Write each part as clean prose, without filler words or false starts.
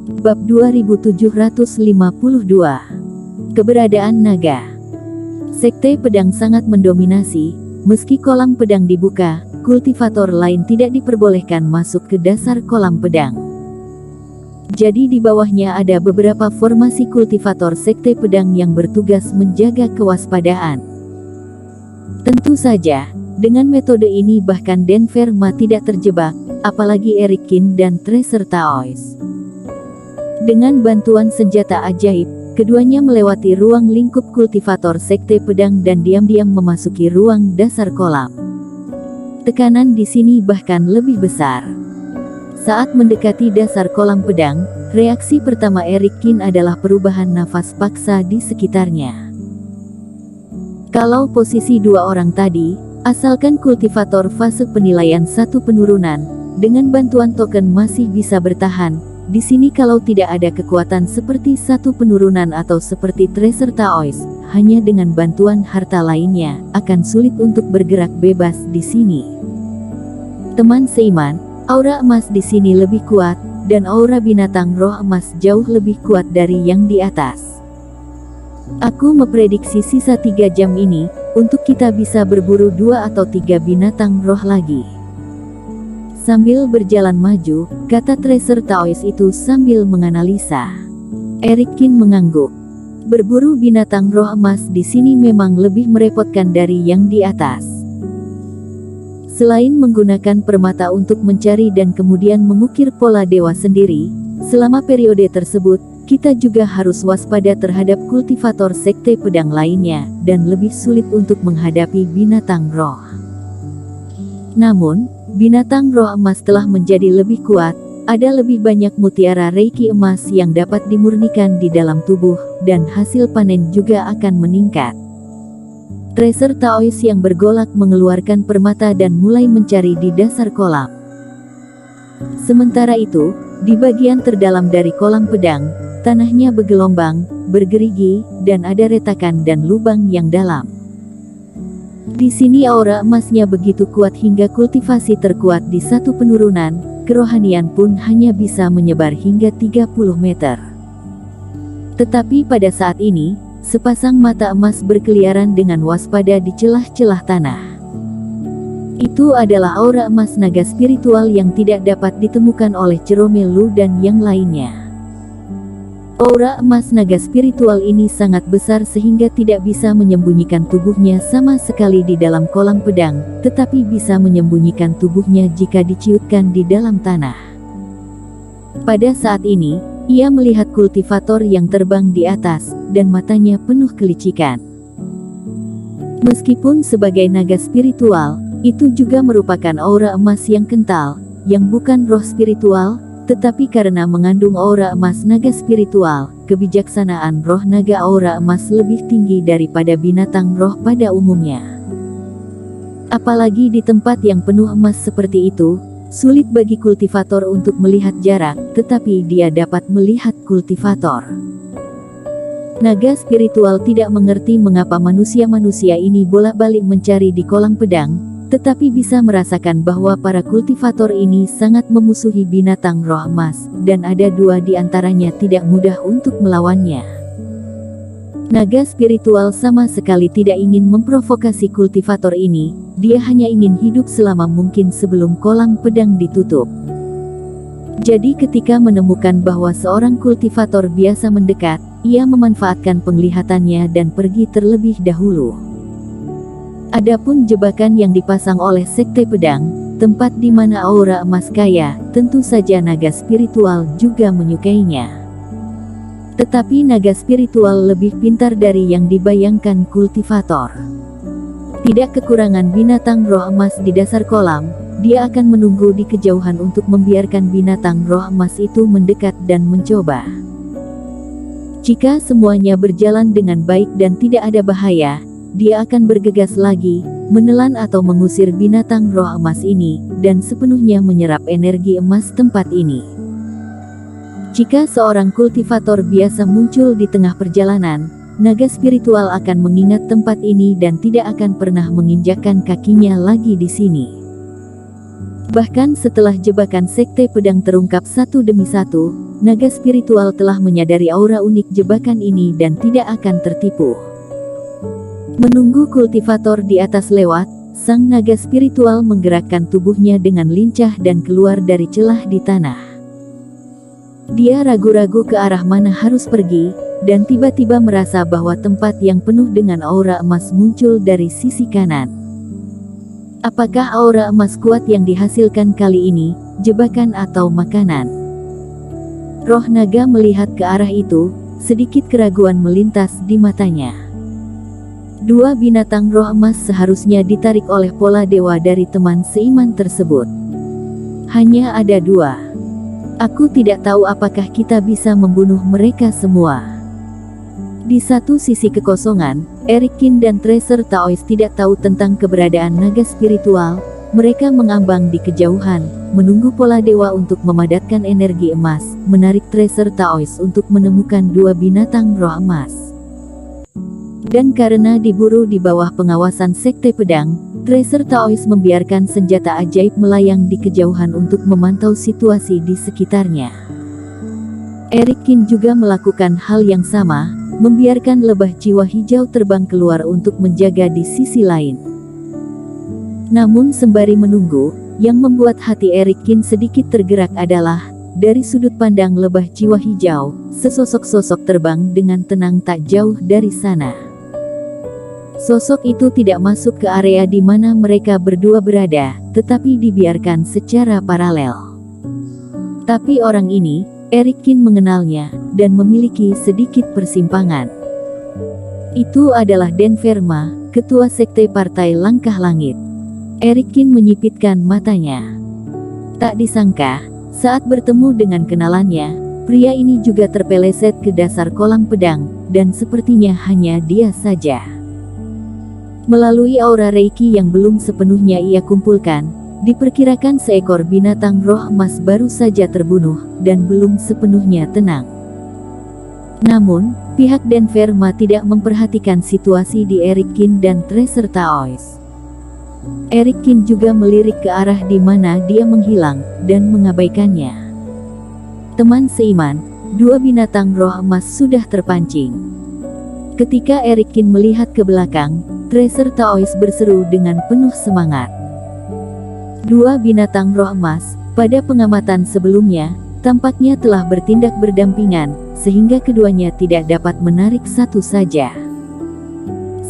Bab 2752. Keberadaan naga. Sekte pedang sangat mendominasi. Meski kolam pedang dibuka, kultivator lain tidak diperbolehkan masuk ke dasar kolam pedang. Jadi di bawahnya ada beberapa formasi kultivator sekte pedang yang bertugas menjaga kewaspadaan. Tentu saja, dengan metode ini bahkan Denver Ma tidak terjebak, apalagi Eric Kin dan Tracer Taois. Dengan bantuan senjata ajaib, keduanya melewati ruang lingkup kultivator sekte pedang dan diam-diam memasuki ruang dasar kolam. Tekanan di sini bahkan lebih besar. Saat mendekati dasar kolam pedang, reaksi pertama Eric Kin adalah perubahan nafas paksa di sekitarnya. Kalau posisi dua orang tadi, asalkan kultivator fase penilaian satu penurunan, dengan bantuan token masih bisa bertahan. Di sini kalau tidak ada kekuatan seperti satu penurunan atau seperti Tracer Taois, hanya dengan bantuan harta lainnya, akan sulit untuk bergerak bebas di sini. Teman seiman, aura emas di sini lebih kuat, dan aura binatang roh emas jauh lebih kuat dari yang di atas. Aku memprediksi sisa 3 jam ini, untuk kita bisa berburu 2 atau 3 binatang roh lagi. Sambil berjalan maju, kata Tracer Taois itu sambil menganalisa. Eric Kin mengangguk. Berburu binatang roh emas di sini memang lebih merepotkan dari yang di atas. Selain menggunakan permata untuk mencari dan kemudian mengukir pola dewa sendiri, selama periode tersebut, kita juga harus waspada terhadap kultivator sekte pedang lainnya, dan lebih sulit untuk menghadapi binatang roh. Namun, binatang roh emas telah menjadi lebih kuat, ada lebih banyak mutiara reiki emas yang dapat dimurnikan di dalam tubuh, dan hasil panen juga akan meningkat. Tracer Taois yang bergolak mengeluarkan permata dan mulai mencari di dasar kolam. Sementara itu, di bagian terdalam dari kolam pedang, tanahnya bergelombang, bergerigi, dan ada retakan dan lubang yang dalam. Di sini aura emasnya begitu kuat hingga kultivasi terkuat di satu penurunan, kerohanian pun hanya bisa menyebar hingga 30 meter. Tetapi pada saat ini, sepasang mata emas berkeliaran dengan waspada di celah-celah tanah. Itu adalah aura emas naga spiritual yang tidak dapat ditemukan oleh Ceromelu dan yang lainnya. Aura emas naga spiritual ini sangat besar sehingga tidak bisa menyembunyikan tubuhnya sama sekali di dalam kolam pedang, tetapi bisa menyembunyikan tubuhnya jika diciutkan di dalam tanah. Pada saat ini, ia melihat kultivator yang terbang di atas, dan matanya penuh kelicikan. Meskipun sebagai naga spiritual, itu juga merupakan aura emas yang kental, yang bukan roh spiritual, tetapi karena mengandung aura emas naga spiritual, kebijaksanaan roh naga aura emas lebih tinggi daripada binatang roh pada umumnya. Apalagi di tempat yang penuh emas seperti itu, sulit bagi kultivator untuk melihat jarak, tetapi dia dapat melihat kultivator. Naga spiritual tidak mengerti mengapa manusia-manusia ini bolak-balik mencari di kolam pedang, tetapi bisa merasakan bahwa para kultivator ini sangat memusuhi binatang roh emas, dan ada 2 di antaranya tidak mudah untuk melawannya. Naga spiritual sama sekali tidak ingin memprovokasi kultivator ini, dia hanya ingin hidup selama mungkin sebelum kolam pedang ditutup. Jadi ketika menemukan bahwa seorang kultivator biasa mendekat, ia memanfaatkan penglihatannya dan pergi terlebih dahulu. Adapun jebakan yang dipasang oleh sekte pedang, tempat di mana aura emas kaya, tentu saja naga spiritual juga menyukainya. Tetapi naga spiritual lebih pintar dari yang dibayangkan kultivator. Tidak kekurangan binatang roh emas di dasar kolam, dia akan menunggu di kejauhan untuk membiarkan binatang roh emas itu mendekat dan mencoba. Jika semuanya berjalan dengan baik dan tidak ada bahaya, dia akan bergegas lagi, menelan atau mengusir binatang roh emas ini, dan sepenuhnya menyerap energi emas tempat ini. Jika seorang kultivator biasa muncul di tengah perjalanan, naga spiritual akan mengingat tempat ini dan tidak akan pernah menginjakkan kakinya lagi di sini. Bahkan setelah jebakan sekte pedang terungkap satu demi satu, naga spiritual telah menyadari aura unik jebakan ini dan tidak akan tertipu. Menunggu kultivator di atas lewat, sang naga spiritual menggerakkan tubuhnya dengan lincah dan keluar dari celah di tanah. Dia ragu-ragu ke arah mana harus pergi, dan tiba-tiba merasa bahwa tempat yang penuh dengan aura emas muncul dari sisi kanan. Apakah aura emas kuat yang dihasilkan kali ini, jebakan atau makanan? Roh naga melihat ke arah itu, sedikit keraguan melintas di matanya. Dua binatang roh emas seharusnya ditarik oleh pola dewa dari teman seiman tersebut. Hanya ada dua. Aku tidak tahu apakah kita bisa membunuh mereka semua. Di satu sisi kekosongan, Erikin dan Tracer Taois tidak tahu tentang keberadaan naga spiritual. Mereka mengambang di kejauhan, menunggu pola dewa untuk memadatkan energi emas, menarik Tracer Taois untuk menemukan dua binatang roh emas. Dan karena diburu di bawah pengawasan Sekte Pedang, Tracer Taois membiarkan senjata ajaib melayang di kejauhan untuk memantau situasi di sekitarnya. Erikin juga melakukan hal yang sama, membiarkan lebah jiwa hijau terbang keluar untuk menjaga di sisi lain. Namun sembari menunggu, yang membuat hati Erikin sedikit tergerak adalah, dari sudut pandang lebah jiwa hijau, sesosok-sosok terbang dengan tenang tak jauh dari sana. Sosok itu tidak masuk ke area di mana mereka berdua berada, tetapi dibiarkan secara paralel. Tapi orang ini, Erikin mengenalnya, dan memiliki sedikit persimpangan. Itu adalah Denverma, ketua sekte Partai Langkah Langit. Erikin menyipitkan matanya. Tak disangka, saat bertemu dengan kenalannya, pria ini juga terpeleset ke dasar kolam pedang, dan sepertinya hanya dia saja. Melalui aura Reiki yang belum sepenuhnya ia kumpulkan, diperkirakan seekor binatang roh emas baru saja terbunuh, dan belum sepenuhnya tenang. Namun, pihak Denverma tidak memperhatikan situasi di Erikin dan Tracer Taois. Erikin juga melirik ke arah di mana dia menghilang, dan mengabaikannya. Teman seiman, dua binatang roh emas sudah terpancing. Ketika Erikin melihat ke belakang, Tracer Taois berseru dengan penuh semangat. Dua binatang roh emas, pada pengamatan sebelumnya, tampaknya telah bertindak berdampingan, sehingga keduanya tidak dapat menarik satu saja.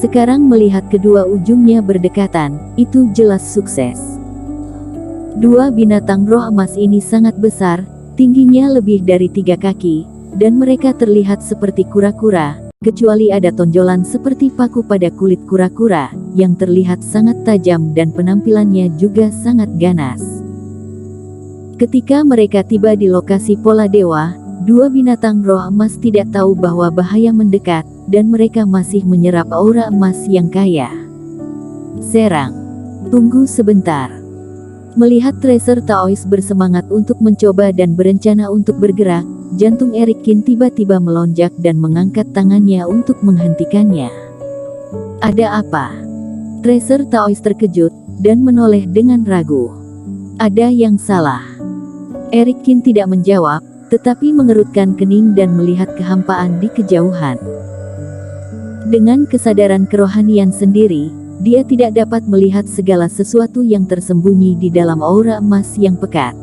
Sekarang melihat kedua ujungnya berdekatan, itu jelas sukses. Dua binatang roh emas ini sangat besar, tingginya lebih dari 3 kaki, dan mereka terlihat seperti kura-kura, kecuali ada tonjolan seperti paku pada kulit kura-kura, yang terlihat sangat tajam dan penampilannya juga sangat ganas. Ketika mereka tiba di lokasi pola dewa, dua binatang roh emas tidak tahu bahwa bahaya mendekat, dan mereka masih menyerap aura emas yang kaya. Serang. Tunggu sebentar. Melihat Tracer Taois bersemangat untuk mencoba dan berencana untuk bergerak, jantung Erikin tiba-tiba melonjak dan mengangkat tangannya untuk menghentikannya. Ada apa? Tracer Taois terkejut, dan menoleh dengan ragu. Ada yang salah. Erikin tidak menjawab, tetapi mengerutkan kening dan melihat kehampaan di kejauhan. Dengan kesadaran kerohanian sendiri, dia tidak dapat melihat segala sesuatu yang tersembunyi di dalam aura emas yang pekat.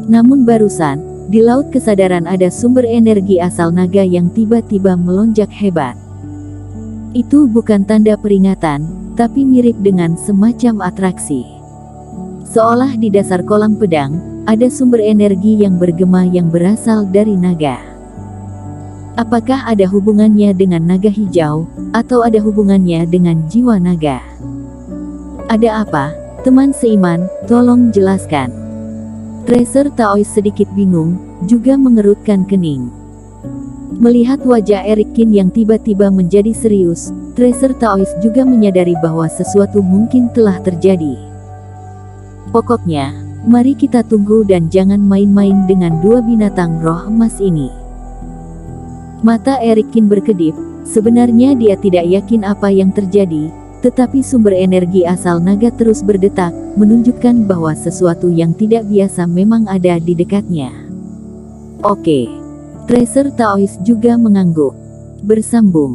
Namun barusan, di laut kesadaran ada sumber energi asal naga yang tiba-tiba melonjak hebat. Itu bukan tanda peringatan, tapi mirip dengan semacam atraksi. Seolah di dasar kolam pedang, ada sumber energi yang bergema yang berasal dari naga. Apakah ada hubungannya dengan naga hijau, atau ada hubungannya dengan jiwa naga? Ada apa, teman seiman, tolong jelaskan. Tracer Taois sedikit bingung, juga mengerutkan kening. Melihat wajah Erikin yang tiba-tiba menjadi serius, Tracer Taois juga menyadari bahwa sesuatu mungkin telah terjadi. Pokoknya, mari kita tunggu dan jangan main-main dengan dua binatang roh emas ini. Mata Erikin berkedip, sebenarnya dia tidak yakin apa yang terjadi, tetapi sumber energi asal naga terus berdetak, menunjukkan bahwa sesuatu yang tidak biasa memang ada di dekatnya. Oke. Tracer Taois juga mengangguk. Bersambung.